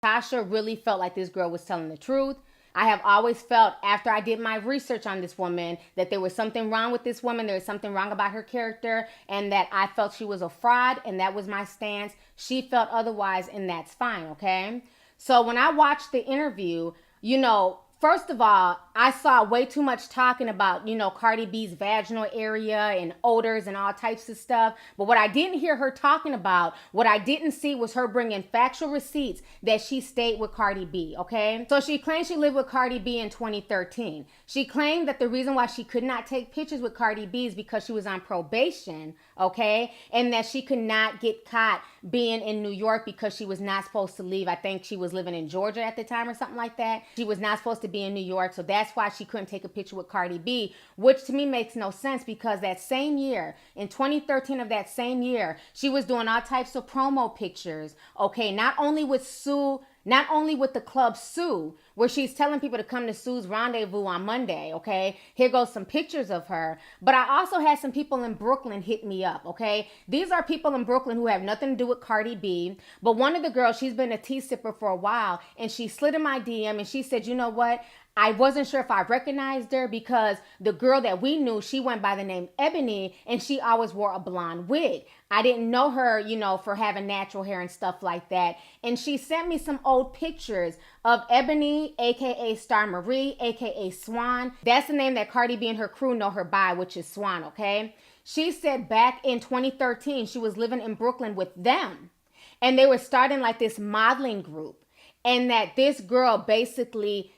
Tasha really felt like this girl was telling the truth. I have always felt, after I did my research on this woman, that there was something wrong with this woman. There was something wrong about her character, and that I felt she was a fraud, and that was my stance. She felt otherwise, and that's fine, okay? So when I watched the interview, you know, first of all, I saw way too much talking about, you know, Cardi B's vaginal area and odors and all types of stuff. But what I didn't hear her talking about, what I didn't see was her bringing factual receipts that she stayed with Cardi B, okay? So she claimed she lived with Cardi B in 2013. She claimed that the reason why she could not take pictures with Cardi B is because she was on probation, okay? And that she could not get caught being in New York because she was not supposed to leave. I think she was living in Georgia at the time or something like that. She was not supposed to be in New York, so that's why she couldn't take a picture with Cardi B, which to me makes no sense, because that same year, in 2013 of that same year, she was doing all types of promo pictures, okay? Not only with the club Sue, where she's telling people to come to Sue's Rendezvous on Monday, okay? Here goes some pictures of her. But I also had some people in Brooklyn hit me up, okay? These are people in Brooklyn who have nothing to do with Cardi B. But one of the girls, she's been a tea sipper for a while, and she slid in my DM and she said, you know what? I wasn't sure if I recognized her because the girl that we knew, she went by the name Ebony, and she always wore a blonde wig. I didn't know her, you know, for having natural hair and stuff like that. And she sent me some old pictures of Ebony, aka StarMarie, aka Swan. That's the name that Cardi B and her crew know her by, which is Swan, okay? She said back in 2013, she was living in Brooklyn with them, and they were starting like this modeling group, and that this girl basically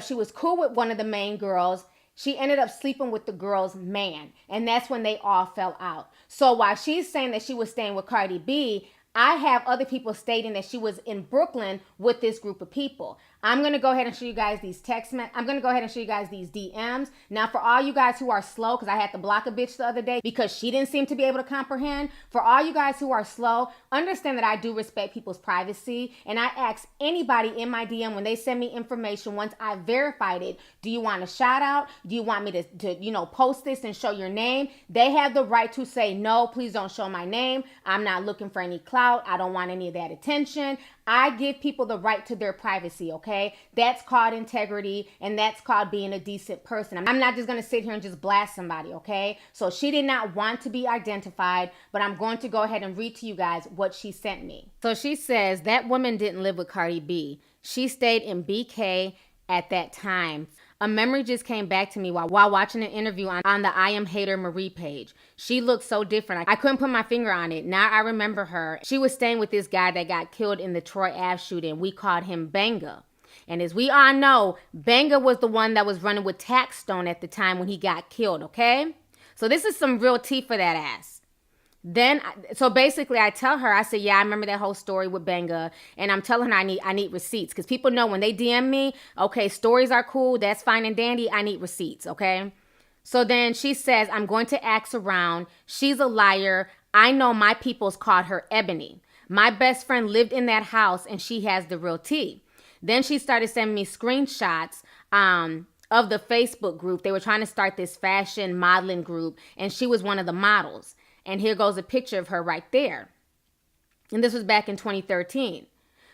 she was cool with one of the main girls. She ended up sleeping with the girl's man, and that's when they all fell out. So while she's saying that she was staying with Cardi B, I have other people stating that she was in Brooklyn with this group of people. I'm going to go ahead and show you guys these I'm going to go ahead and show you guys these DMs. Now, for all you guys who are slow, because I had to block a bitch the other day because she didn't seem to be able to comprehend. For all you guys who are slow, understand that I do respect people's privacy. And I ask anybody in my DM when they send me information, once I verified it, do you want a shout out? Do you want me to you know, post this and show your name? They have the right to say, no, please don't show my name. I'm not looking for any clout. I don't want any of that attention. I give people the right to their privacy, okay? That's called integrity, and that's called being a decent person. I'm not just going to sit here and just blast somebody, okay? So she did not want to be identified, but I'm going to go ahead and read to you guys what she sent me. So she says, that woman didn't live with Cardi B. She stayed in BK at that time. A memory just came back to me while watching an interview on the I Am Hater Marie page. She looked so different. I couldn't put my finger on it. Now I remember her. She was staying with this guy that got killed in the Troy Ave shooting. We called him Banga. And as we all know, Banga was the one that was running with Taxstone at the time when he got killed, okay? So this is some real tea for that ass. Then, so basically I tell her, I said, yeah, I remember that whole story with Benga, and I'm telling her I need receipts, because people know when they DM me, okay, stories are cool, that's fine and dandy, I need receipts, okay? So then she says, I'm going to ask around, she's a liar, I know my people's called her Ebony. My best friend lived in that house, and she has the real tea. Then she started sending me screenshots of the Facebook group. They were trying to start this fashion modeling group, and she was one of the models. And here goes a picture of her right there. And this was back in 2013.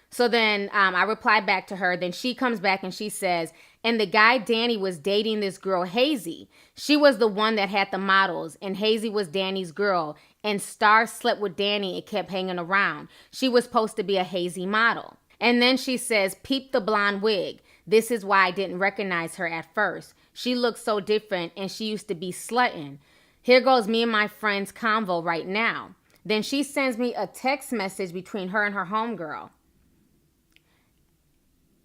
So then I replied back to her. Then she comes back and she says, and the guy Danny was dating this girl Hazy. She was the one that had the models, and Hazy was Danny's girl. And Star slept with Danny and kept hanging around. She was supposed to be a Hazy model. And then she says, peep the blonde wig. This is why I didn't recognize her at first. She looked so different, and she used to be slutting. Here goes me and my friend's convo right now. Then she sends me a text message between her and her homegirl.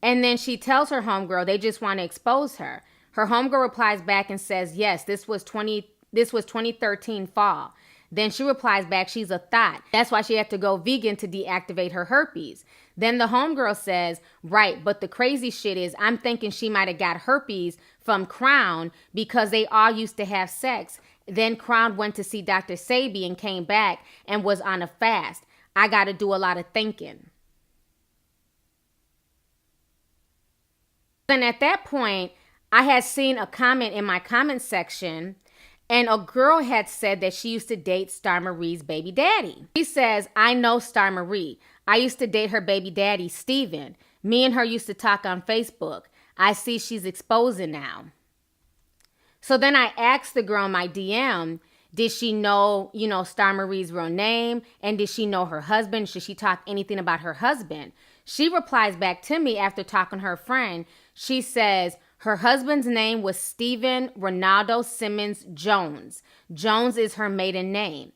And then she tells her homegirl they just want to expose her. Her homegirl replies back and says, yes, this was 2013 fall. Then she replies back, she's a thought. That's why she had to go vegan to deactivate her herpes. Then the homegirl says, right, but the crazy shit is I'm thinking she might have got herpes from Crown because they all used to have sex. Then Crown went to see Dr. Sabi and came back and was on a fast. I got to do a lot of thinking. And at that point, I had seen a comment in my comment section, and a girl had said that she used to date StarMarie's baby daddy. She says, I know StarMarie. I used to date her baby daddy, Steven. Me and her used to talk on Facebook. I see she's exposing now. So then I asked the girl in my DM, did she know, StarMarie's real name? And did she know her husband? Should she talk anything about her husband? She replies back to me after talking to her friend. She says her husband's name was Stephen Ronaldo Simmons Jones. Jones is her maiden name.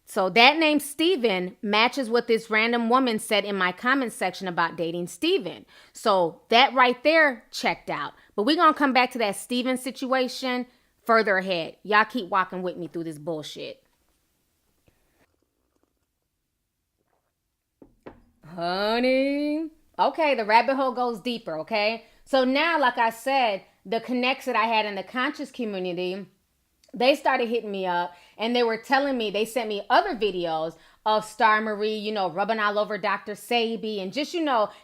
So that name Stephen matches what this random woman said in my comment section about dating Stephen. So that right there checked out. But we're going to come back to that Stephen situation further ahead. Y'all keep walking with me through this bullshit. Honey. Okay, the rabbit hole goes deeper, okay? So now, like I said, the connects that I had in the conscious community, they started hitting me up and they were telling me, they sent me other videos of StarMarie, rubbing all over Dr. Sebi and just,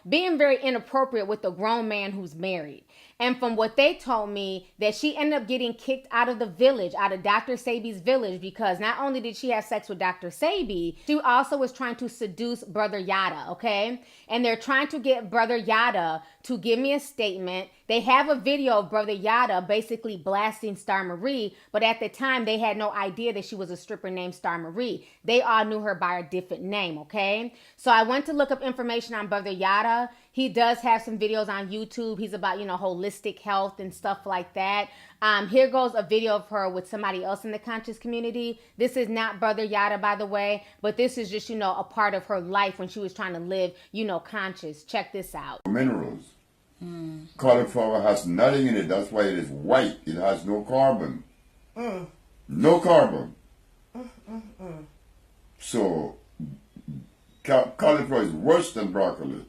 being very inappropriate with a grown man who's married. And from what they told me, that she ended up getting kicked out of the village, out of Dr. Sebi's village, because not only did she have sex with Dr. Sebi, she also was trying to seduce Brother Yada, okay? And they're trying to get Brother Yada to give me a statement. They have a video of Brother Yada basically blasting StarMarie, but at the time they had no idea that she was a stripper named StarMarie. They all knew her by a different name, okay? So I went to look up information on Brother Yada. He does have some videos on YouTube. He's about, holistic health and stuff like that. Here goes a video of her with somebody else in the conscious community. This is not Brother Yada, by the way, but this is just, a part of her life when she was trying to live, conscious. Check this out. Minerals. Cauliflower has nothing in it. That's why it is white. It has no carbon. No carbon. So, cauliflower is worse than broccoli.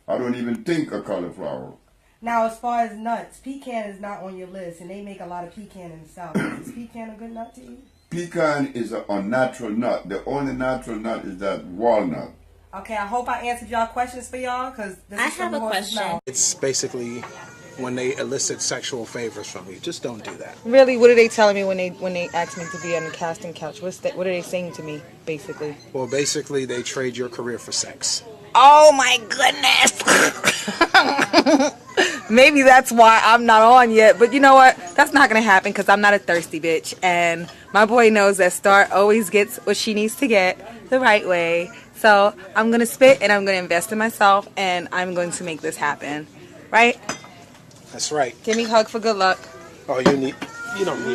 I don't even think of cauliflower. Now, as far as nuts, pecan is not on your list, and they make a lot of pecan in the South. Is pecan a good nut to eat? Pecan is a unnatural nut. The only natural nut is that walnut. Okay, I hope I answered y'all questions for y'all, because I have a question. It's basically when they elicit sexual favors from you. Just don't do that. Really, what are they telling me when they ask me to be on the casting couch? What are they saying to me, basically? Well, basically, they trade your career for sex. Oh my goodness! Maybe that's why I'm not on yet, but you know what? That's not gonna happen because I'm not a thirsty bitch, and my boy knows that Star always gets what she needs to get the right way. So I'm gonna spit and I'm gonna invest in myself, and I'm going to make this happen, right? That's right. Give me a hug for good luck. Oh, you don't need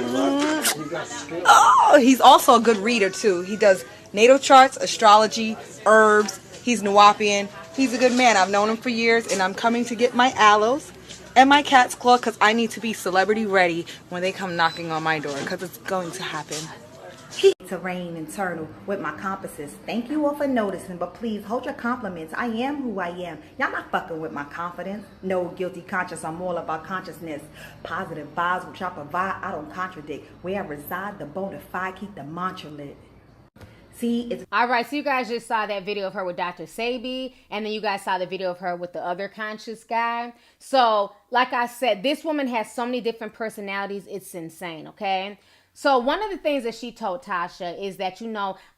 luck. You got skills. Oh, he's also a good reader too. He does natal charts, astrology, herbs. He's Nuwapian. He's a good man. I've known him for years, and I'm coming to get my aloes and my cat's claw because I need to be celebrity ready when they come knocking on my door because it's going to happen. Terrain and turtle with my compasses. Thank you all for noticing, but please hold your compliments. I am who I am. Y'all not fucking with my confidence. No guilty conscience. I'm all about consciousness. Positive vibes which I provide. I don't contradict. Where I reside, the bona fide keep the mantra lit. See, it's all right. So you guys just saw that video of her with Dr. Sebi, and then you guys saw the video of her with the other conscious guy. So, like I said, this woman has so many different personalities. It's insane. Okay. So one of the things that she told Tasha is that,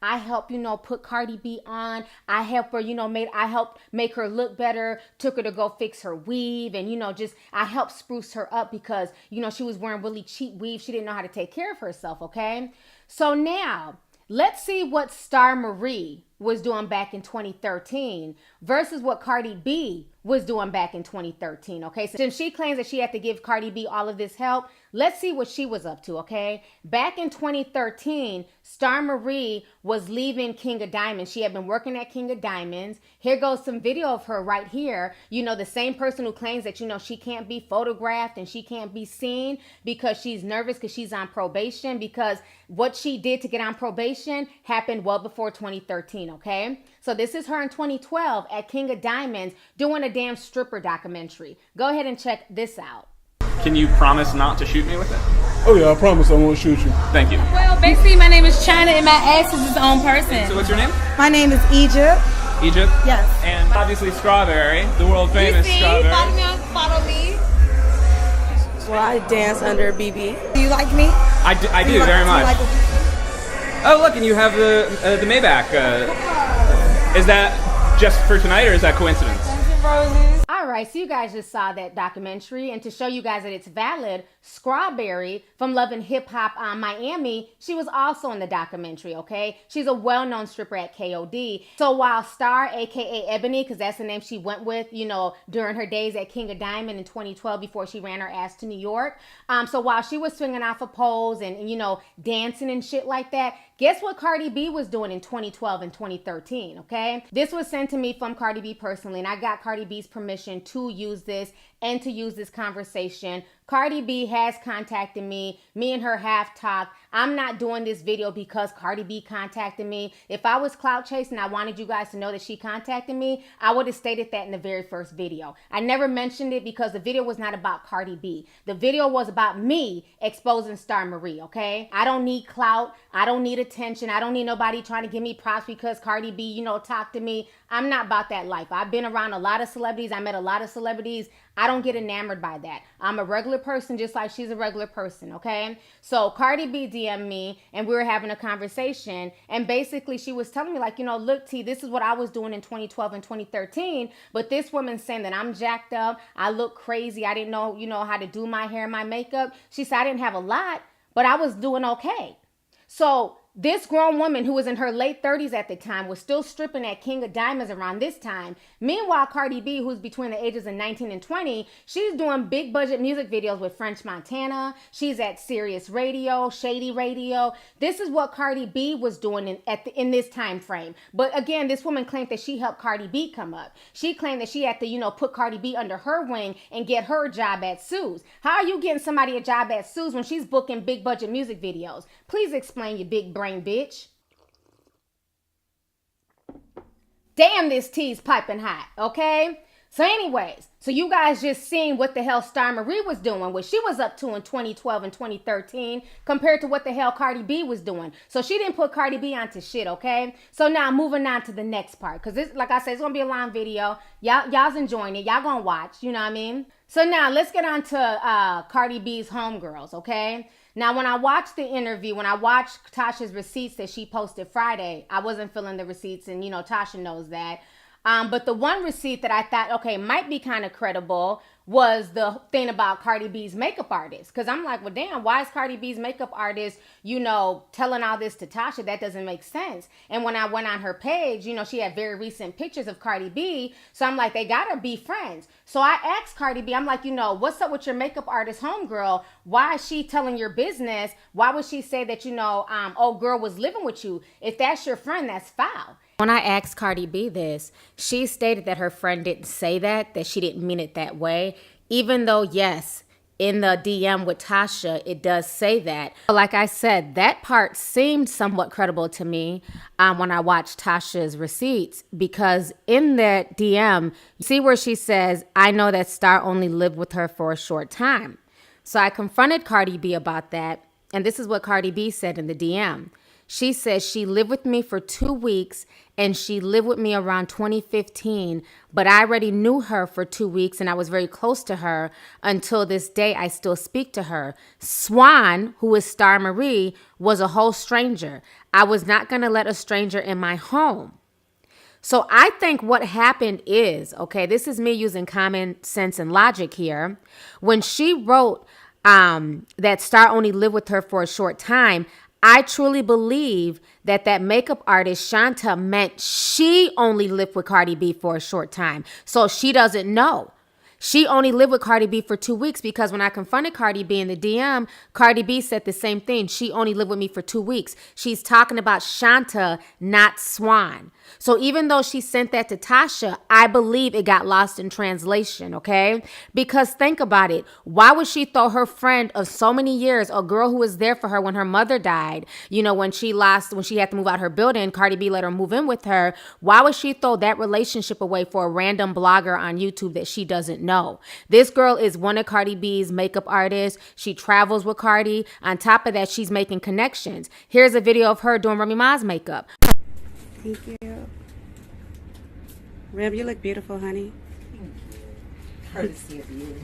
I help, put Cardi B on. I help her, I helped make her look better, took her to go fix her weave. And, I helped spruce her up because, she was wearing really cheap weave. She didn't know how to take care of herself. Okay. So now let's see what StarMarie was doing back in 2013 versus what Cardi B was doing back in 2013, okay? So since she claims that she had to give Cardi B all of this help, let's see what she was up to, okay? Back in 2013, StarMarie was leaving King of Diamonds. She had been working at King of Diamonds. Here goes some video of her right here. The same person who claims that, she can't be photographed and she can't be seen because she's nervous because she's on probation, because what she did to get on probation happened well before 2013, okay? So this is her in 2012 at King of Diamonds doing a damn stripper documentary. Go ahead and check this out. Can you promise not to shoot me with it? Oh yeah, I promise I won't shoot you. Thank you. Well, basically my name is China and my ass is its own person. So what's your name? My name is Egypt. Egypt? Yes. And obviously Strawberry, the world famous Strawberry. Follow me. Well, I dance under BB. Do you like me? I do very much. Oh look, and you have the Maybach. Is that just for tonight, or is that coincidence? All right, so you guys just saw that documentary, and to show you guys that it's valid, StarMarie from Love and Hip Hop Miami, she was also in the documentary, okay? She's a well-known stripper at KOD. So while Star, aka Ebony, because that's the name she went with, you know, during her days at King of Diamond in 2012 before she ran her ass to New York. So while she was swinging off of poles and, you know, dancing and shit like that, guess what Cardi B was doing in 2012 and 2013, okay? This was sent to me from Cardi B personally, and I got Cardi B's permission to use this and to use this conversation. Cardi B has contacted me. Me and her have talked. I'm not doing this video because Cardi B contacted me. If I was clout chasing, I wanted you guys to know that she contacted me, I would have stated that in the very first video. I never mentioned it because the video was not about Cardi B. The video was about me exposing StarMarie, okay? I don't need clout. I don't need attention. I don't need nobody trying to give me props because Cardi B, you know, talked to me. I'm not about that life. I've been around a lot of celebrities. I met a lot of celebrities. I don't get enamored by that. I'm a regular person just like she's a regular person, okay? So Cardi B DM'd me and we were having a conversation, and basically she was telling me like, you know, look T, this is what I was doing in 2012 and 2013, but this woman's saying that I'm jacked up, I look crazy, I didn't know, you know, how to do my hair and my makeup. She said I didn't have a lot, but I was doing okay. So this grown woman who was in her late 30s at the time was still stripping at King of Diamonds around this time. Meanwhile, Cardi B, who's between the ages of 19 and 20, she's doing big budget music videos with French Montana. She's at Sirius Radio, Shady Radio. This is what Cardi B was doing in this time frame. But again, this woman claimed that she helped Cardi B come up. She claimed that she had to, you know, put Cardi B under her wing and get her a job at Sue's. How are you getting somebody a job at Sue's when she's booking big budget music videos? Please explain, you big brain bitch. Damn, this tea's piping hot, okay? So anyways, so you guys just seen what the hell StarMarie was doing, what she was up to in 2012 and 2013 compared to what the hell Cardi B was doing. So she didn't put Cardi B onto shit, okay? So now moving on to the next part, because this, like I said, it's gonna be a long video. Y'all's enjoying it. Y'all gonna watch, you know what I mean? So now let's get on to Cardi B's homegirls, okay? Now, when I watched the interview, when I watched Tasha's receipts that she posted Friday, I wasn't feeling the receipts, and, you know, Tasha knows that. But the one receipt that I thought, okay, might be kind of credible was the thing about Cardi B's makeup artist. Because I'm like, well, damn, why is Cardi B's makeup artist, you know, telling all this to Tasha? That doesn't make sense. And when I went on her page, you know, she had very recent pictures of Cardi B. So I'm like, they gotta be friends. So I asked Cardi B, I'm like, you know, what's up with your makeup artist homegirl? Why is she telling your business? Why would she say that, you know, old girl was living with you? If that's your friend, that's foul. When I asked Cardi B this, she stated that her friend didn't say that she didn't mean it that way, even though, yes, in the DM with Tasha, it does say that. Like I said, that part seemed somewhat credible to me when I watched Tasha's receipts, because in that DM, see where she says, I know that Star only lived with her for a short time. So I confronted Cardi B about that, and this is what Cardi B said in the DM. She says she lived with me for 2 weeks and she lived with me around 2015, but I already knew her for 2 weeks and I was very close to her. Until this day, I still speak to her. Swan, who is StarMarie, was a whole stranger. I was not going to let a stranger in my home. So I think what happened is, okay, this is me using common sense and logic here. When she wrote that Star only lived with her for a short time, I truly believe that makeup artist Shanta meant she only lived with Cardi B for a short time. So she doesn't know. She only lived with Cardi B for 2 weeks, because when I confronted Cardi B in the DM, Cardi B said the same thing. She only lived with me for 2 weeks. She's talking about Shanta, not Swan. So even though she sent that to Tasha, I believe it got lost in translation, okay? Because think about it. Why would she throw her friend of so many years, a girl who was there for her when her mother died, you know, when she had to move out her building, Cardi B let her move in with her. Why would she throw that relationship away for a random blogger on YouTube that she doesn't know? This girl is one of Cardi B's makeup artists. She travels with Cardi. On top of that, she's making connections. Here's a video of her doing Remy Ma's makeup. Thank you. Reb, you look beautiful, honey. Courtesy of you.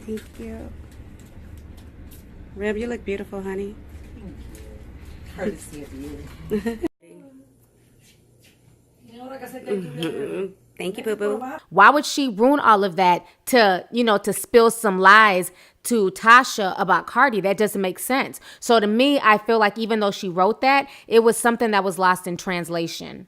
Thank you. Reb, you look beautiful, honey. Courtesy of you. You know what I can say? Thank you, boo-boo. Why would she ruin all of that to, to spill some lies to Tasha about Cardi? That doesn't make sense. So to me, I feel like even though she wrote that, it was something that was lost in translation.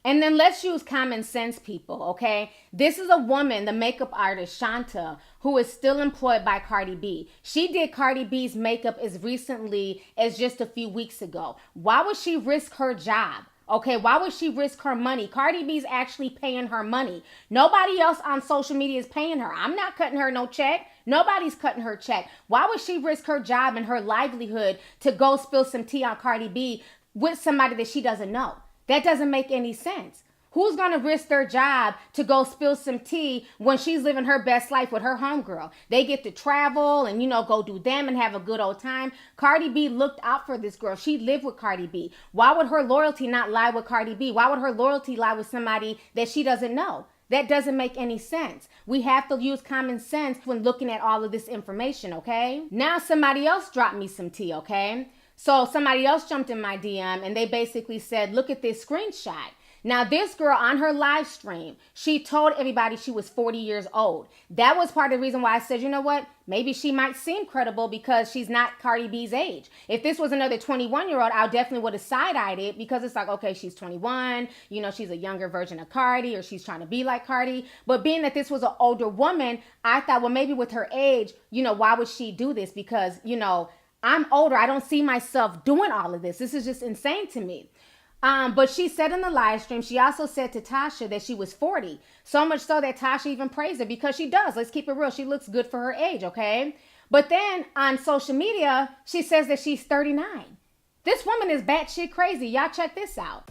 And then let's use common sense, people, okay? This is a woman, the makeup artist, Shanta, who is still employed by Cardi B. She did Cardi B's makeup as recently as just a few weeks ago. Why would she risk her job? Okay, why would she risk her money? Cardi B's actually paying her money. Nobody else on social media is paying her. I'm not cutting her no check. Nobody's cutting her check. Why would she risk her job and her livelihood to go spill some tea on Cardi B with somebody that she doesn't know? That doesn't make any sense. Who's going to risk their job to go spill some tea when she's living her best life with her homegirl? They get to travel and, go do them and have a good old time. Cardi B looked out for this girl. She lived with Cardi B. Why would her loyalty not lie with Cardi B? Why would her loyalty lie with somebody that she doesn't know? That doesn't make any sense. We have to use common sense when looking at all of this information, okay? Now somebody else dropped me some tea, okay? So somebody else jumped in my DM and they basically said, look at this screenshot. Now, this girl on her live stream, she told everybody she was 40 years old. That was part of the reason why I said, you know what? Maybe she might seem credible because she's not Cardi B's age. If this was another 21-year-old, I definitely would have side-eyed it because it's like, okay, she's 21. She's a younger version of Cardi or she's trying to be like Cardi. But being that this was an older woman, I thought, well, maybe with her age, why would she do this? Because, I'm older. I don't see myself doing all of this. This is just insane to me. But she said in the live stream, she also said to Tasha that she was 40. So much so that Tasha even praised her because she does. Let's keep it real. She looks good for her age, okay? But then on social media, she says that she's 39. This woman is batshit crazy. Y'all check this out.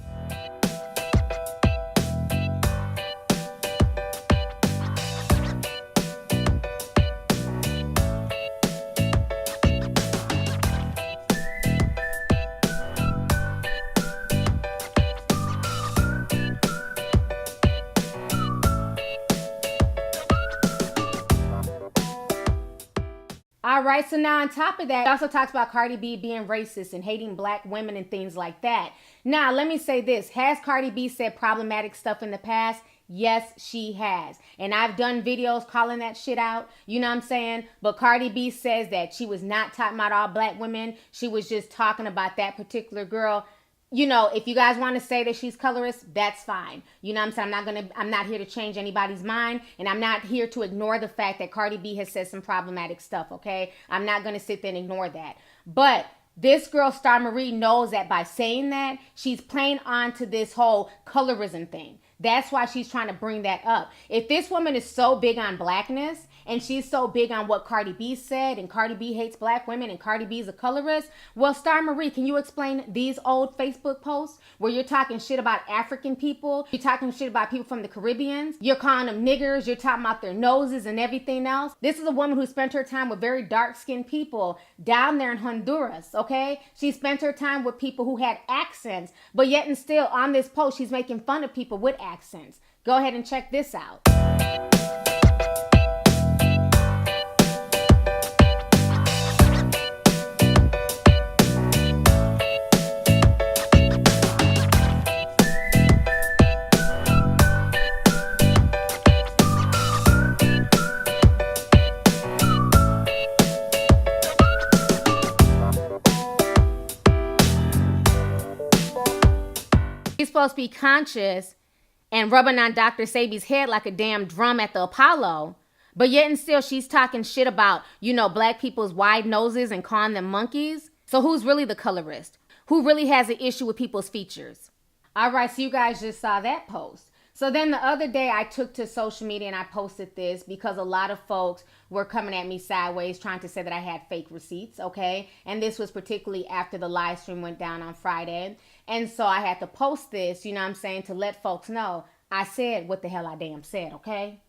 All right, so now on top of that, he also talks about Cardi B being racist and hating black women and things like that. Now, let me say this. Has Cardi B said problematic stuff in the past? Yes, she has. And I've done videos calling that shit out. You know what I'm saying? But Cardi B says that she was not talking about all black women. She was just talking about that particular girl. If you guys want to say that she's colorist, that's fine. You know what I'm saying? I'm not here to change anybody's mind. And I'm not here to ignore the fact that Cardi B has said some problematic stuff, okay? I'm not going to sit there and ignore that. But this girl, StarMarie, knows that by saying that, she's playing on to this whole colorism thing. That's why she's trying to bring that up. If this woman is so big on blackness and she's so big on what Cardi B said and Cardi B hates black women and Cardi B is a colorist, well, StarMarie, can you explain these old Facebook posts where you're talking shit about African people, you're talking shit about people from the Caribbean, you're calling them niggers, you're talking about their noses and everything else? This is a woman who spent her time with very dark-skinned people down there in Honduras, okay? She spent her time with people who had accents, but yet and still on this post, she's making fun of people with accents. Go ahead and check this out. She's supposed to be conscious and rubbing on Dr. Sebi's head like a damn drum at the Apollo. But yet and still she's talking shit about, black people's wide noses and calling them monkeys. So who's really the colorist? Who really has an issue with people's features? All right, so you guys just saw that post. So then the other day I took to social media and I posted this because a lot of folks were coming at me sideways trying to say that I had fake receipts, okay? And this was particularly after the live stream went down on Friday. And so I had to post this, to let folks know I said what the hell I damn said, okay?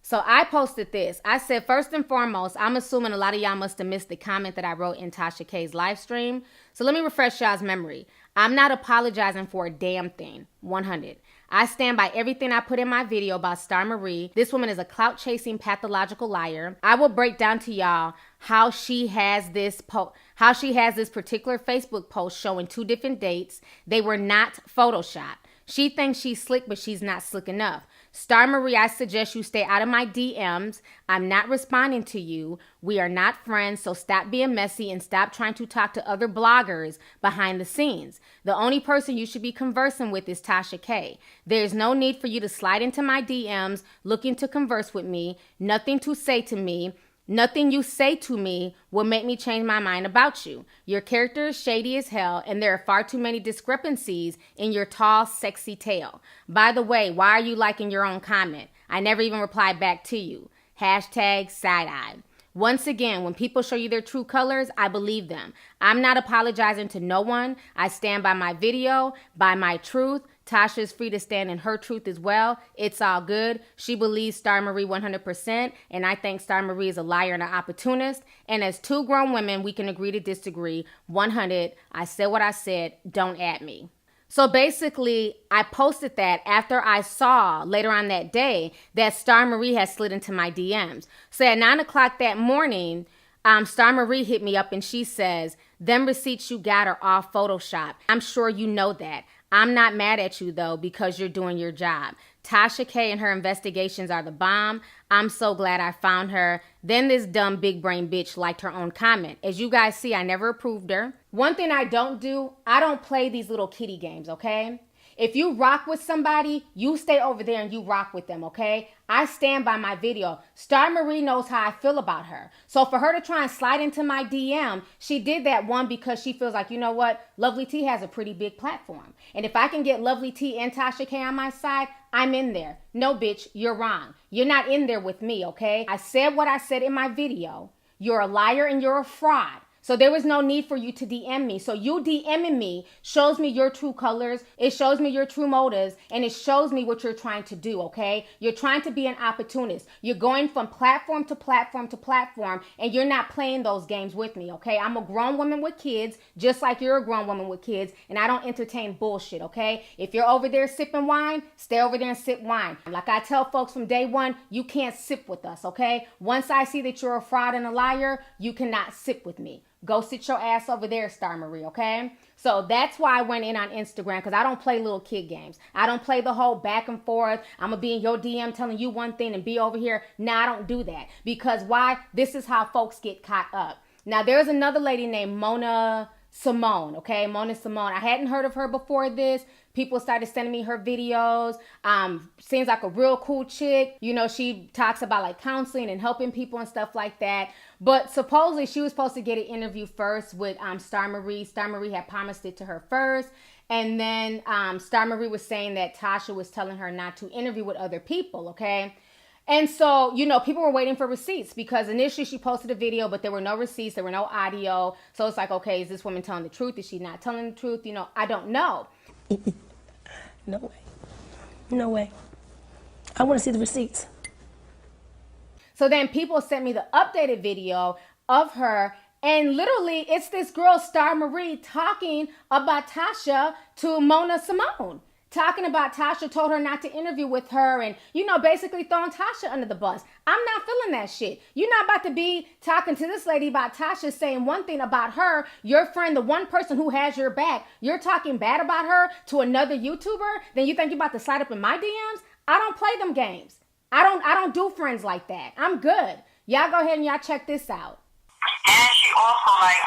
So I posted this. I said, first and foremost, I'm assuming a lot of y'all must have missed the comment that I wrote in Tasha K's live stream. So let me refresh y'all's memory. I'm not apologizing for a damn thing. 100. I stand by everything I put in my video about StarMarie. This woman is a clout-chasing, pathological liar. I will break down to y'all how she has this particular Facebook post showing 2 different dates. They were not photoshopped. She thinks she's slick, but she's not slick enough. StarMarie, I suggest you stay out of my DMs. I'm not responding to you. We are not friends, so stop being messy and stop trying to talk to other bloggers behind the scenes. The only person you should be conversing with is Tasha K. There's no need for you to slide into my DMs looking to converse with me. Nothing to say to me. Nothing you say to me will make me change my mind about you. Your character is shady as hell, and there are far too many discrepancies in your tall, sexy tale. By the way, why are you liking your own comment? I never even replied back to you. Hashtag side-eye. Once again, when people show you their true colors, I believe them. I'm not apologizing to no one. I stand by my video, by my truth. Tasha is free to stand in her truth as well. It's all good. She believes StarMarie 100%, and I think StarMarie is a liar and an opportunist. And as two grown women, we can agree to disagree. 100, I said what I said. Don't at me. So basically, I posted that after I saw later on that day that StarMarie had slid into my DMs. So at 9 o'clock that morning, StarMarie hit me up and she says, them receipts you got are all Photoshop. I'm sure you know that. I'm not mad at you, though, because you're doing your job. Tasha K and her investigations are the bomb. I'm so glad I found her. Then this dumb big brain bitch liked her own comment. As you guys see, I never approved her. One thing I don't do, I don't play these little kiddie games, okay? If you rock with somebody, you stay over there and you rock with them, okay? I stand by my video. StarMarie knows how I feel about her. So for her to try and slide into my DM, she did that, one, because she feels like, you know what? LovelyTi has a pretty big platform. And if I can get LovelyTi and Tasha K on my side, I'm in there. No, bitch, you're wrong. You're not in there with me, okay? I said what I said in my video. You're a liar and you're a fraud. So there was no need for you to DM me. So you DMing me shows me your true colors. It shows me your true motives. And it shows me what you're trying to do, okay? You're trying to be an opportunist. You're going from platform to platform to platform. And you're not playing those games with me, okay? I'm a grown woman with kids, just like you're a grown woman with kids. And I don't entertain bullshit, okay? If you're over there sipping wine, stay over there and sip wine. Like I tell folks from day one, you can't sip with us, okay? Once I see that you're a fraud and a liar, you cannot sip with me. Go sit your ass over there, StarMarie, okay? So that's why I went in on Instagram, because I don't play little kid games. I don't play the whole back and forth. I'm going to be in your DM telling you one thing and be over here. No, I don't do that. Because why? This is how folks get caught up. Now, there's another lady named Mona Simone, okay? Mona Simone. I hadn't heard of her before this. People started sending me her videos. Seems like a real cool chick. You know, she talks about like counseling and helping people and stuff like that. But supposedly she was supposed to get an interview first with StarMarie. StarMarie had promised it to her first. And then StarMarie was saying that Tasha was telling her not to interview with other people, okay? And so, you know, people were waiting for receipts because initially she posted a video, but there were no receipts. There were no audio. So it's like, okay, is this woman telling the truth? Is she not telling the truth? You know, I don't know. No way. No way. I want to see the receipts. So then people sent me the updated video of her, and literally it's this girl, StarMarie, talking about Tasha to Mona Simone. Talking about Tasha told her not to interview with her and, you know, basically throwing Tasha under the bus. I'm not feeling that shit. You're not about to be talking to this lady about Tasha saying one thing about her, your friend, the one person who has your back. You're talking bad about her to another YouTuber. Then you think you're about to slide up in my DMs? I don't play them games. I don't do friends like that. I'm good. Y'all go ahead and y'all check this out. And she also like,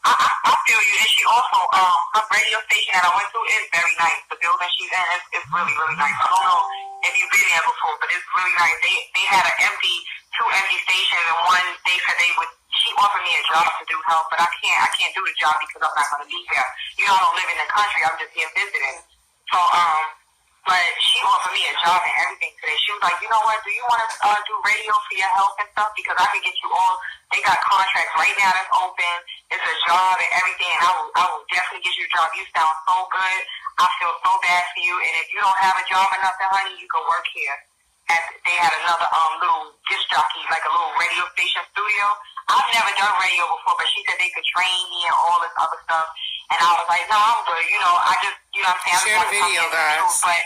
I feel you. And she also, her radio station that I went to is very nice. The building she's in is really, really nice. I don't know if you've been there before, but it's really nice. They had two empty stations, and one they said she offered me a job to do help, but I can't do the job because I'm not going to be there. You know, I don't live in the country. I'm just here visiting. So, but she offered me a job and everything today. She was like, you know what, do you want to do radio for your health and stuff? Because I can get you all, they got contracts right now that's open. It's a job and everything, and I will definitely get you a job. You sound so good. I feel so bad for you. And if you don't have a job or nothing, honey, you can work here. They had another little disc jockey, like a little radio station studio. I've never done radio before, but she said they could train me and all this other stuff. And I was like, no, I'm good. You know, I just, you know what I'm saying? Share the video, guys. But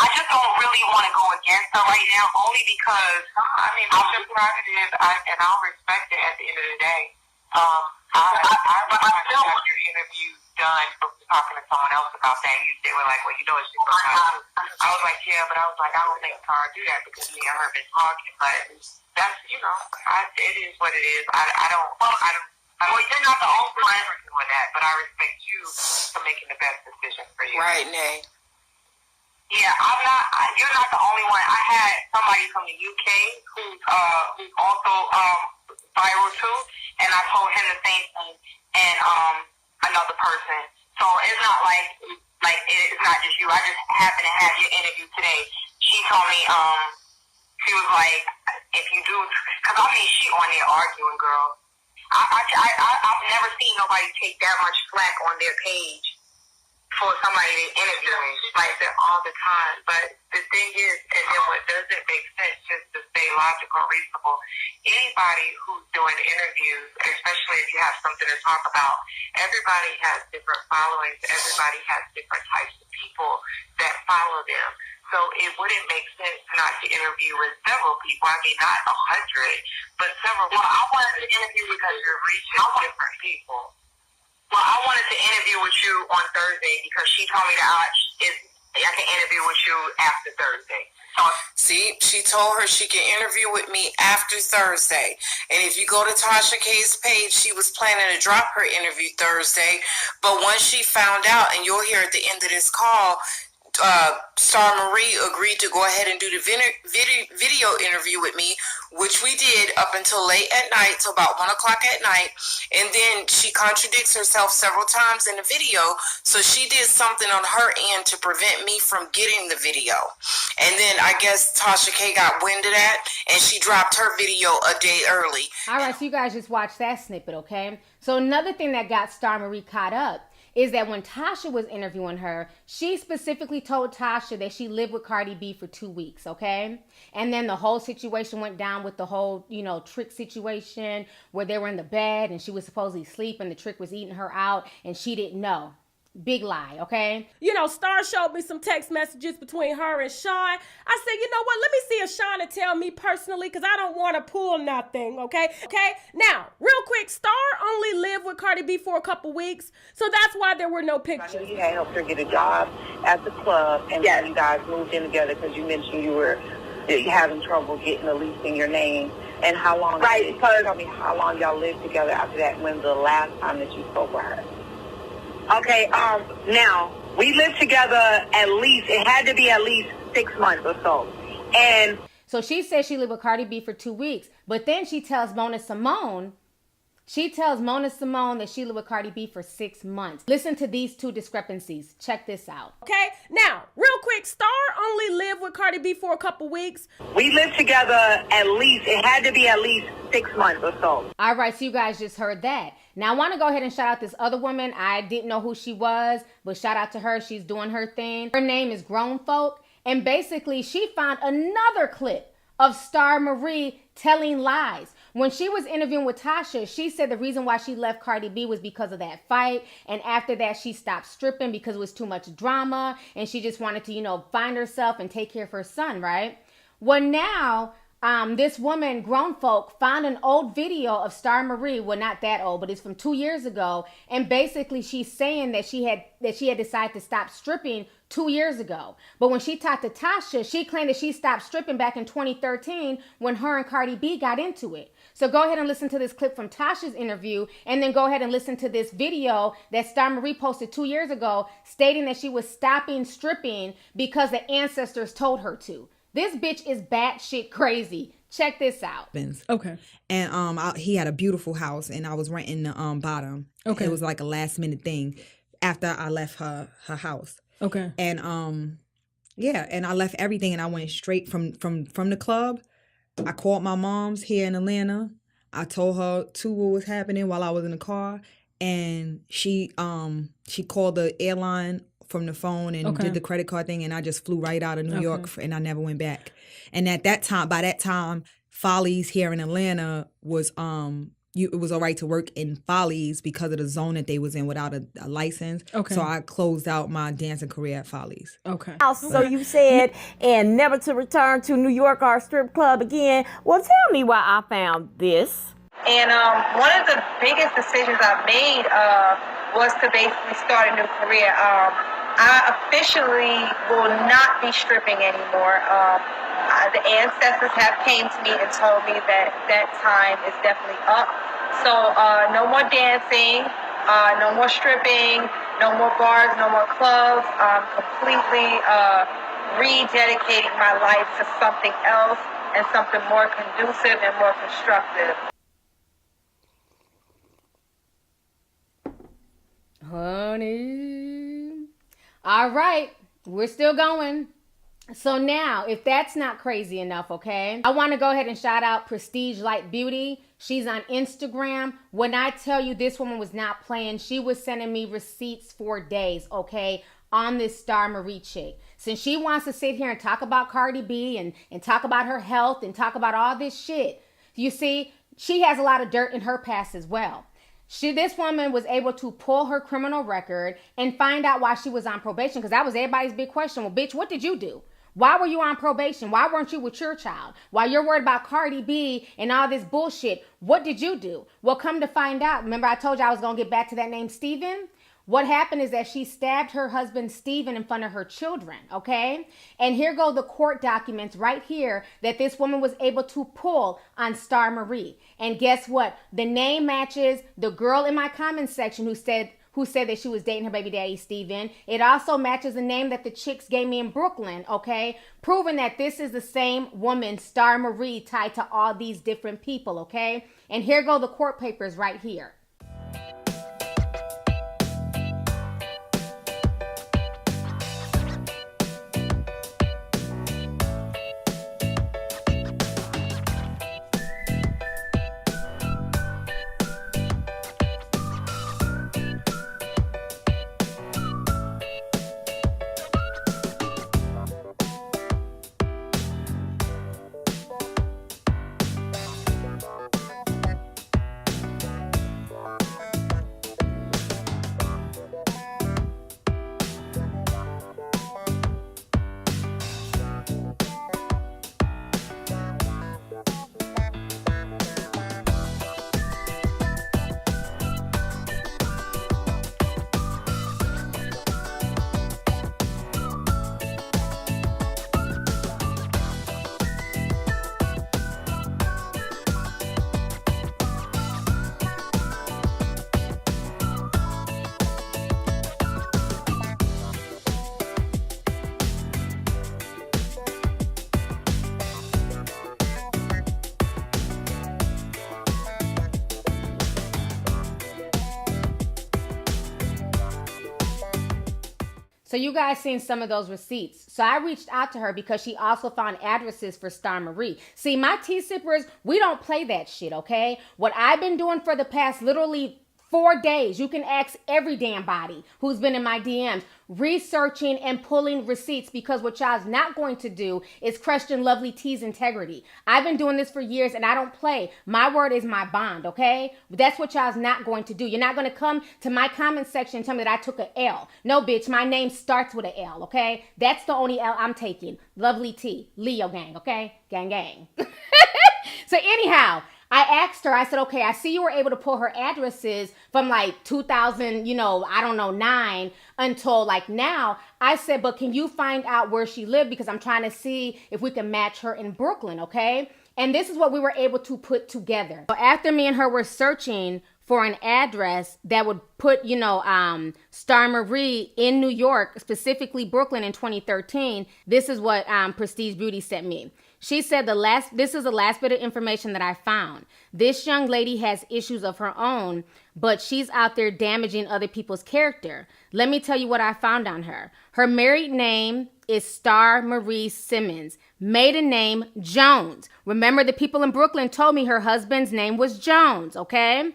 I just don't really want to go against her right now, only because, I mean, I'm just positive, and I'll respect it at the end of the day. I still want your interview done talking to someone else about that, they were like, well, you know, it's just I was like, yeah, but I was like, I don't think Tara do that because me and her been talking, but that's, you know, it is what it is. Well, you're not the only one for doing that, but I respect you for making the best decision for you. Right, Nay. Yeah, you're not the only one. I had somebody from the UK who's also viral too, and I told him the same thing, and another person. So it's not like it's not just you. I just happened to have your interview today. She told me she was like, if you do, because I mean she on there arguing, girl. I've never seen nobody take that much flack on their page for somebody they interviewing like that all the time. But the thing is, and then what doesn't make sense, just to stay logical and reasonable, anybody who's doing interviews, especially if you have something to talk about, everybody has different followings, everybody has different types of people that follow them. So it wouldn't make sense not to interview with several people. I mean, not 100, but several. Well, I wanted to interview because you're reaching different people. Well, I wanted to interview with you on Thursday because she told me that I can interview with you after Thursday. See, she told her she can interview with me after Thursday. And if you go to Tasha K's page, she was planning to drop her interview Thursday. But once she found out, and you'll hear at the end of this call, StarMarie agreed to go ahead and do the video interview with me, which we did up until late at night, till about 1 o'clock at night. And then she contradicts herself several times in the video, so she did something on her end to prevent me from getting the video. And then I guess Tasha K got wind of that, and she dropped her video a day early. All right, so you guys just watch that snippet, okay? So another thing that got StarMarie caught up is that when Tasha was interviewing her, she specifically told Tasha that she lived with Cardi B for 2 weeks, okay? And then the whole situation went down with the whole, trick situation where they were in the bed and she was supposedly asleep and the trick was eating her out and she didn't know. Big lie, okay? Star showed me some text messages between her and Sean. I said, you know what? Let me see if Sean will tell me personally, because I don't want to pull nothing, okay? Okay? Now, real quick, Star only lived with Cardi B for a couple weeks, so that's why there were no pictures. I know you had helped her get a job at the club, and then you guys moved in together because you mentioned you were having trouble getting a lease in your name. And how long? Right. Tell me how long y'all lived together after that. When's the last time that you spoke with her? Okay, now, we lived together it had to be at least 6 months or so. And so she said she lived with Cardi B for 2 weeks, but then she tells Mona Simone that she lived with Cardi B for 6 months. Listen to these two discrepancies. Check this out. Okay, now, real quick, Star only lived with Cardi B for a couple weeks. We lived together it had to be at least 6 months or so. All right, so you guys just heard that. Now, I want to go ahead and shout out this other woman. I didn't know who she was, but shout out to her. She's doing her thing. Her name is Grown Folk. And basically, she found another clip of StarMarie telling lies. When she was interviewing with Tasha, she said the reason why she left Cardi B was because of that fight. And after that, she stopped stripping because it was too much drama. And she just wanted to, find herself and take care of her son, right? Well, now, this woman, Grown Folk, found an old video of StarMarie. Well, not that old, but it's from 2 years ago. And basically, she's saying that she had decided to stop stripping 2 years ago. But when she talked to Tasha, she claimed that she stopped stripping back in 2013 when her and Cardi B got into it. So go ahead and listen to this clip from Tasha's interview, and then go ahead and listen to this video that StarMarie posted 2 years ago, stating that she was stopping stripping because the ancestors told her to. This bitch is batshit crazy. Check this out. Okay. And he had a beautiful house, and I was renting the bottom. Okay. It was like a last minute thing after I left her house. Okay. And and I left everything, and I went straight from the club. I called my mom's here in Atlanta. I told her what was happening while I was in the car, and she called the airline from the phone and did the credit card thing, and I just flew right out of New York, and I never went back. And by that time, Follies here in Atlanta was it was all right to work in Follies because of the zone that they was in without a license. Okay. So I closed out my dancing career at Follies. Okay. So you said, and never to return to New York or strip club again. Well, tell me why I found this. And one of the biggest decisions I've made was to basically start a new career. I officially will not be stripping anymore. The ancestors have came to me and told me that that time is definitely up. So no more dancing, no more stripping, no more bars, no more clubs. I'm completely rededicating my life to something else and something more conducive and more constructive. Honey. All right, we're still going. So now, if that's not crazy enough, okay, I want to go ahead and shout out Prestige Light Beauty. She's on Instagram. When I tell you this woman was not playing, she was sending me receipts for days, okay, on this StarMarie chick. Since she wants to sit here and talk about Cardi B and talk about her health and talk about all this shit, you see, she has a lot of dirt in her past as well. This woman was able to pull her criminal record and find out why she was on probation, because that was everybody's big question. Well, bitch, what did you do? Why were you on probation? Why weren't you with your child? While you're worried about Cardi B and all this bullshit, what did you do? Well, come to find out, remember I told you I was going to get back to that name Steven? What happened is that she stabbed her husband Steven in front of her children, okay? And here go the court documents right here that this woman was able to pull on StarMarie. And guess what? The name matches the girl in my comments section who said that she was dating her baby daddy, Steven. It also matches the name that the chicks gave me in Brooklyn, okay? Proving that this is the same woman, StarMarie, tied to all these different people, okay? And here go the court papers right here. So you guys seen some of those receipts. So I reached out to her because she also found addresses for StarMarie. See, my tea sippers, we don't play that shit, okay? What I've been doing for the past literally 4 days, you can ask every damn body who's been in my DMs, researching and pulling receipts, because what y'all's not going to do is question LovelyTi's integrity. I've been doing this for years and I don't play. My word is my bond, okay? But that's what y'all's not going to do. You're not going to come to my comment section and tell me that I took an L. No, bitch, my name starts with an L, okay? That's the only L I'm taking. LovelyTi, Leo gang, okay? Gang, gang. So anyhow, I asked her, I said, okay, I see you were able to pull her addresses from like 2000, 9 until like now. I said, but can you find out where she lived? Because I'm trying to see if we can match her in Brooklyn, okay? And this is what we were able to put together. So after me and her were searching for an address that would put, StarMarie in New York, specifically Brooklyn in 2013, this is what Prestige Beauty sent me. She said this is the last bit of information that I found. This young lady has issues of her own, but she's out there damaging other people's character. Let me tell you what I found on her. Her married name is StarMarie Simmons. Maiden name, Jones. Remember, the people in Brooklyn told me her husband's name was Jones, okay?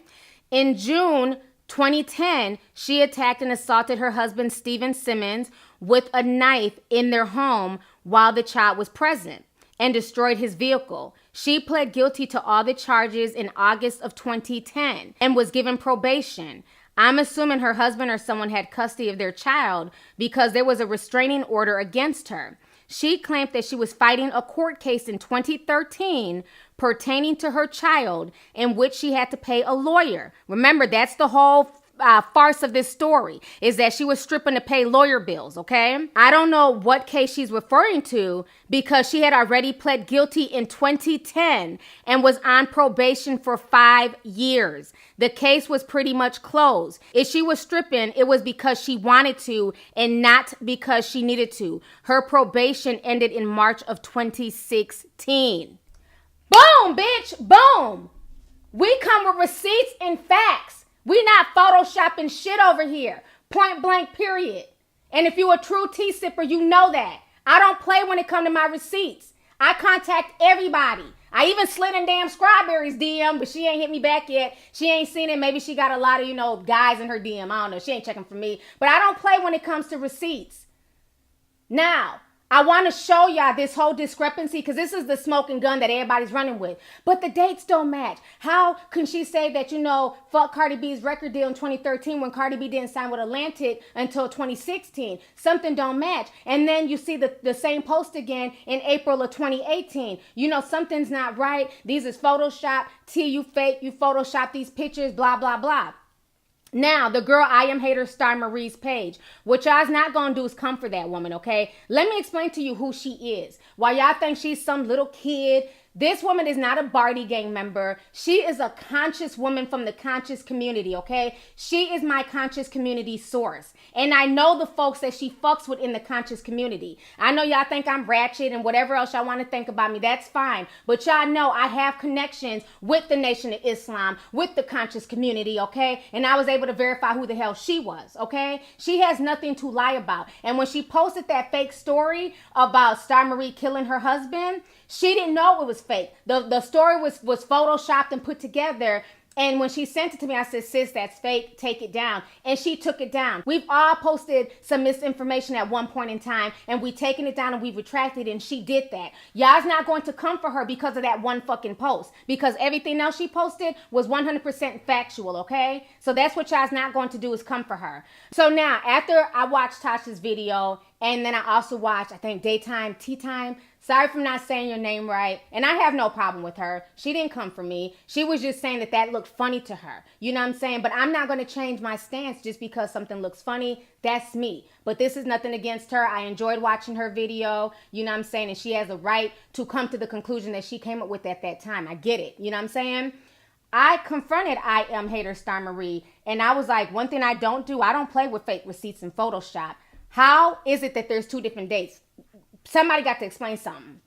In June 2010, she attacked and assaulted her husband, Steven Simmons, with a knife in their home while the child was present, and destroyed his vehicle. She pled guilty to all the charges in August of 2010 and was given probation. I'm assuming her husband or someone had custody of their child because there was a restraining order against her. She claimed that she was fighting a court case in 2013 pertaining to her child, in which she had to pay a lawyer. Remember, that's the whole farce of this story is that she was stripping to pay lawyer bills, okay? I don't know what case she's referring to because she had already pled guilty in 2010 and was on probation for 5 years. The case was pretty much closed. If she was stripping, it was because she wanted to and not because she needed to. Her probation ended in March of 2016. Boom, bitch, boom. We come with receipts and facts. We not photoshopping shit over here. Point blank, period. And if you a true tea sipper, you know that. I don't play when it come to my receipts. I contact everybody. I even slid in damn Strawberry's DM, but she ain't hit me back yet. She ain't seen it. Maybe she got a lot of, guys in her DM. I don't know. She ain't checking for me. But I don't play when it comes to receipts. Now, I want to show y'all this whole discrepancy because this is the smoking gun that everybody's running with. But the dates don't match. How can she say that, fuck Cardi B's record deal in 2013 when Cardi B didn't sign with Atlantic until 2016? Something don't match. And then you see the same post again in April of 2018. Something's not right. These is Photoshop. T, you fake. You Photoshop these pictures, blah, blah, blah. Now, the girl I Am Hater StarMarie's page. What y'all's not going to do is come for that woman, okay? Let me explain to you who she is. Why y'all think she's some little kid. This woman is not a Barty Gang member. She is a conscious woman from the conscious community, okay? She is my conscious community source. And I know the folks that she fucks with in the conscious community. I know y'all think I'm ratchet and whatever else y'all want to think about me. That's fine. But y'all know I have connections with the Nation of Islam, with the conscious community, okay? And I was able to verify who the hell she was, okay? She has nothing to lie about. And when she posted that fake story about StarMarie killing her husband, she didn't know it was fake. The story was photoshopped and put together. And when she sent it to me, I said, sis, that's fake. Take it down. And she took it down. We've all posted some misinformation at one point in time, and we've taken it down and we've retracted it, and she did that. Y'all's not going to come for her because of that one fucking post, because everything else she posted was 100% factual, okay? So that's what y'all's not going to do, is come for her. So now, after I watched Tasha's video, and then I also watched, I think, Daytime, Tea Time. Sorry for not saying your name right. And I have no problem with her. She didn't come for me. She was just saying that looked funny to her. You know what I'm saying? But I'm not going to change my stance just because something looks funny. That's me. But this is nothing against her. I enjoyed watching her video. You know what I'm saying? And she has a right to come to the conclusion that she came up with at that time. I get it. You know what I'm saying? I confronted I Am Hater StarMarie. And I was like, one thing I don't do, I don't play with fake receipts in Photoshop. How is it that there's two different dates? Somebody got to explain something.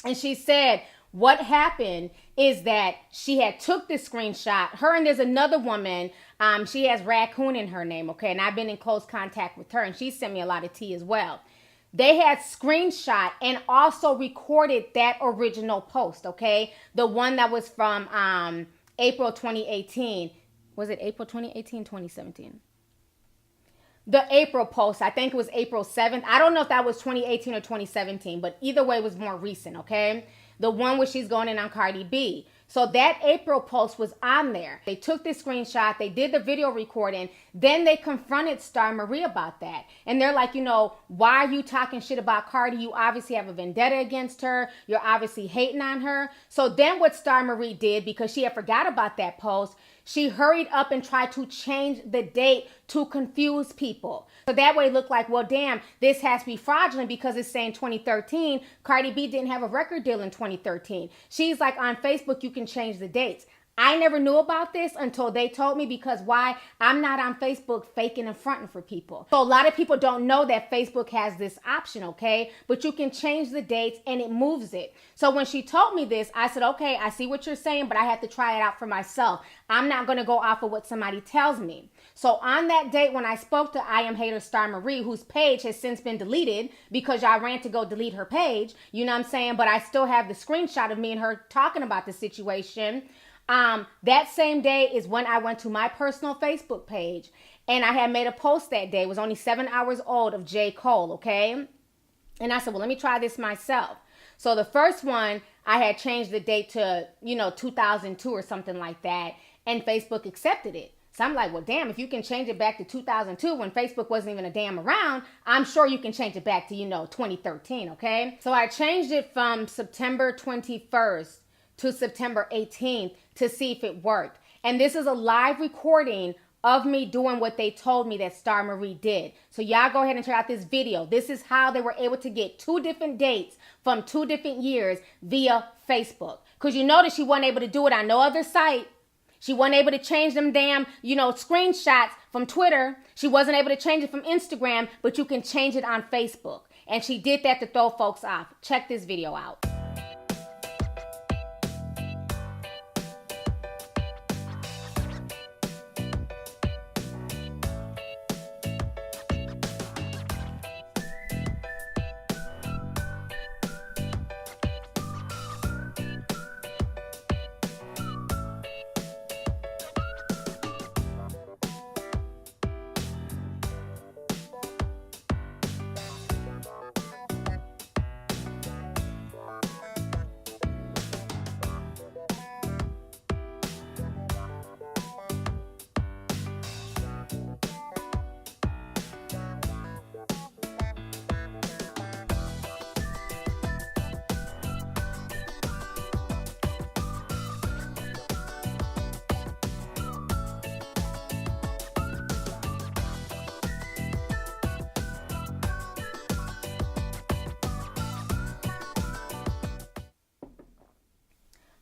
And she said what happened is that she had took this screenshot. Her and there's another woman. She has Raccoon in her name, okay? And I've been in close contact with her, and she sent me a lot of tea as well. They had screenshot and also recorded that original post, okay? The one that was from April 2018. Was it April 2018, 2017? The April post, I think it was April 7th. I don't know if that was 2018 or 2017, but either way it was more recent, okay? The one where she's going in on Cardi B. So that April post was on there. They took this screenshot, they did the video recording, then they confronted StarMarie about that. And they're like, why are you talking shit about Cardi? You obviously have a vendetta against her. You're obviously hating on her. So then what StarMarie did, because she had forgot about that post, she hurried up and tried to change the date to confuse people. So that way it looked like, well, damn, this has to be fraudulent because it's saying 2013. Cardi B didn't have a record deal in 2013. She's like, on Facebook, you can change the dates. I never knew about this until they told me, because why? I'm not on Facebook faking and fronting for people. So a lot of people don't know that Facebook has this option, okay? But you can change the dates and it moves it. So when she told me this, I said, okay, I see what you're saying, but I have to try it out for myself. I'm not going to go off of what somebody tells me. So on that date when I spoke to I Am Hater StarMarie, whose page has since been deleted because y'all ran to go delete her page, you know what I'm saying? But I still have the screenshot of me and her talking about the situation. That same day is when I went to my personal Facebook page, and I had made a post that day. It was only 7 hours old, of J. Cole, okay? And I said, well, let me try this myself. So the first one, I had changed the date to, 2002 or something like that, and Facebook accepted it. So I'm like, well, damn, if you can change it back to 2002 when Facebook wasn't even a damn around, I'm sure you can change it back to, 2013, okay? So I changed it from September 21st to September 18th to see if it worked. And this is a live recording of me doing what they told me that StarMarie did. So y'all go ahead and check out this video. This is how they were able to get 2 different dates from 2 different years via Facebook. Because you notice she wasn't able to do it on no other site. She wasn't able to change them damn, screenshots from Twitter. She wasn't able to change it from Instagram, but you can change it on Facebook. And she did that to throw folks off. Check this video out.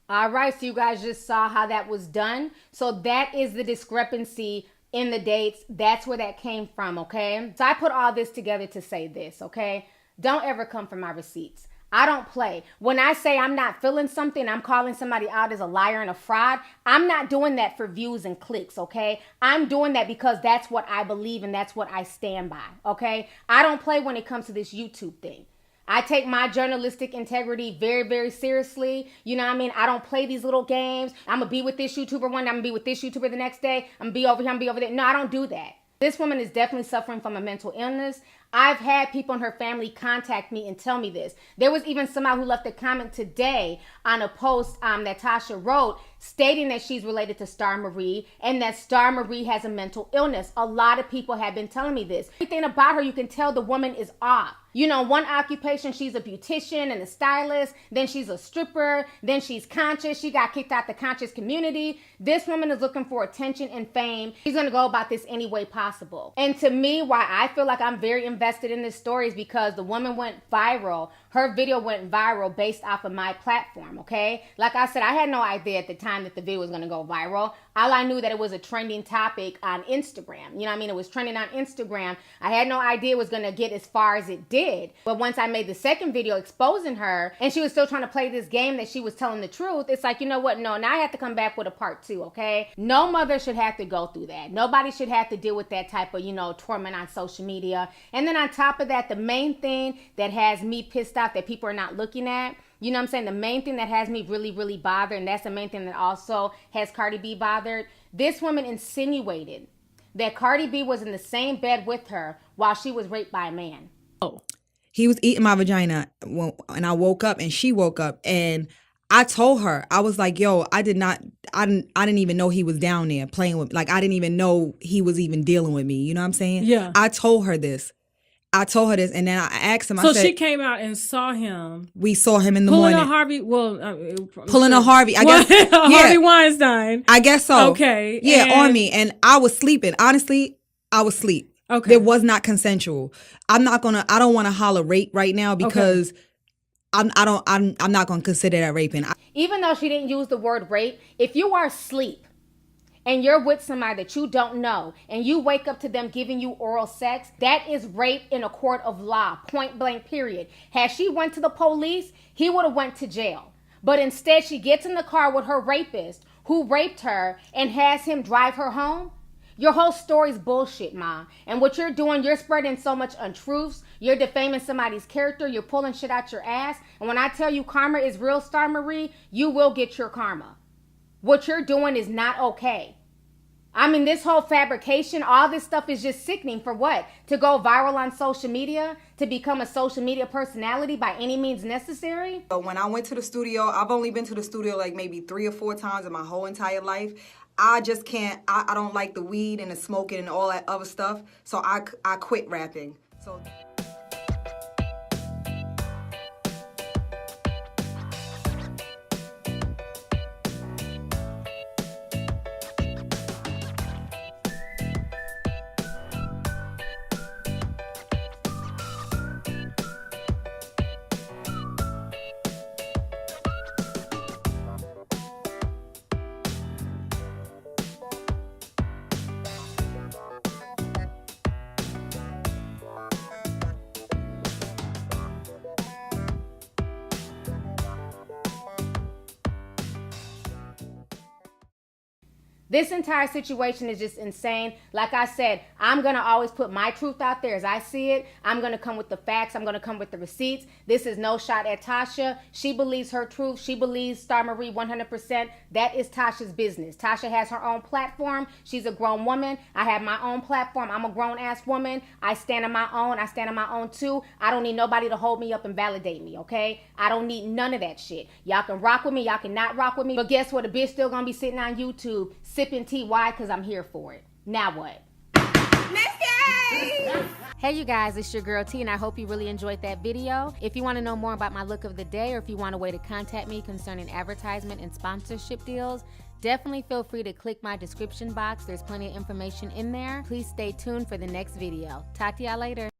All right, so you guys just saw how that was done. So that is the discrepancy in the dates. That's where that came from, okay? So I put all this together to say this, okay? Don't ever come for my receipts. I don't play. When I say I'm not feeling something, I'm calling somebody out as a liar and a fraud, I'm not doing that for views and clicks, okay? I'm doing that because that's what I believe and that's what I stand by, okay? I don't play when it comes to this YouTube thing. I take my journalistic integrity very, very seriously. You know what I mean? I don't play these little games. I'm going to be with this YouTuber one day. I'm going to be with this YouTuber the next day. I'm going to be over here. I'm going to be over there. No, I don't do that. This woman is definitely suffering from a mental illness. I've had people in her family contact me and tell me this. There was even somebody who left a comment today on a post that Tasha wrote stating that she's related to StarMarie and that StarMarie has a mental illness. A lot of people have been telling me this. Everything about her, you can tell the woman is off. You know, one occupation, she's a beautician and a stylist. Then she's a stripper. Then she's conscious. She got kicked out the conscious community. This woman is looking for attention and fame. She's going to go about this any way possible. And to me, why I feel like I'm very invested in this story is because the woman went viral. Her video went viral based off of my platform, okay? Like I said, I had no idea at the time that the video was going to go viral. All I knew that it was a trending topic on Instagram. You know what I mean? It was trending on Instagram. I had no idea it was going to get as far as it did. But once I made the second video exposing her and she was still trying to play this game that she was telling the truth, it's like, you know what? No, now I have to come back with a part 2, okay? No mother should have to go through that. Nobody should have to deal with that type of, torment on social media. And then on top of that, the main thing that has me pissed off that people are not looking at, you know what I'm saying? The main thing that has me really, really bothered, and that's the main thing that also has Cardi B bothered, this woman insinuated that Cardi B was in the same bed with her while she was raped by a man. Oh. He was eating my vagina and I woke up and she woke up and I told her, I was like, yo, I didn't even know he was down there playing with me. Like, I didn't even know he was even dealing with me. You know what I'm saying? Yeah. I told her this. And then I asked him, so I said, she came out and saw him. We saw him in the morning. Pulling a Harvey. I guess. Harvey Weinstein. I guess so. Okay. Yeah, on me. And I was sleeping. Honestly, I was asleep. Okay. It was not consensual. I don't want to holler rape right now because I'm not going to consider that raping. Even though she didn't use the word rape, if you are asleep and you're with somebody that you don't know and you wake up to them giving you oral sex, that is rape in a court of law, point blank, period. Had she went to the police, he would have went to jail. But instead, she gets in the car with her rapist who raped her and has him drive her home. Your whole story's bullshit, Ma. And what you're doing, you're spreading so much untruths. You're defaming somebody's character. You're pulling shit out your ass. And when I tell you karma is real, StarMarie, you will get your karma. What you're doing is not okay. I mean, this whole fabrication, all this stuff is just sickening. For what? To go viral on social media? To become a social media personality by any means necessary? When I went to the studio, I've only been to the studio like maybe 3 or 4 times in my whole entire life. I just can't, I don't like the weed and the smoking and all that other stuff. So I quit rapping. So. This entire situation is just insane. Like I said, I'm going to always put my truth out there as I see it. I'm going to come with the facts. I'm going to come with the receipts. This is no shot at Tasha. She believes her truth. She believes StarMarie 100%. That is Tasha's business. Tasha has her own platform. She's a grown woman. I have my own platform. I'm a grown-ass woman. I stand on my own. I stand on my own too. I don't need nobody to hold me up and validate me, okay? I don't need none of that shit. Y'all can rock with me. Y'all can not rock with me. But guess what? A bitch still going to be sitting on YouTube sipping tea. Why? Because I'm here for it. Now what? Hey you guys, it's your girl T, and I hope you really enjoyed that video. If you want to know more about my look of the day, or if you want a way to contact me concerning advertisement and sponsorship deals, definitely feel free to click my description box. There's plenty of information in there. Please stay tuned for the next video. Talk to y'all later.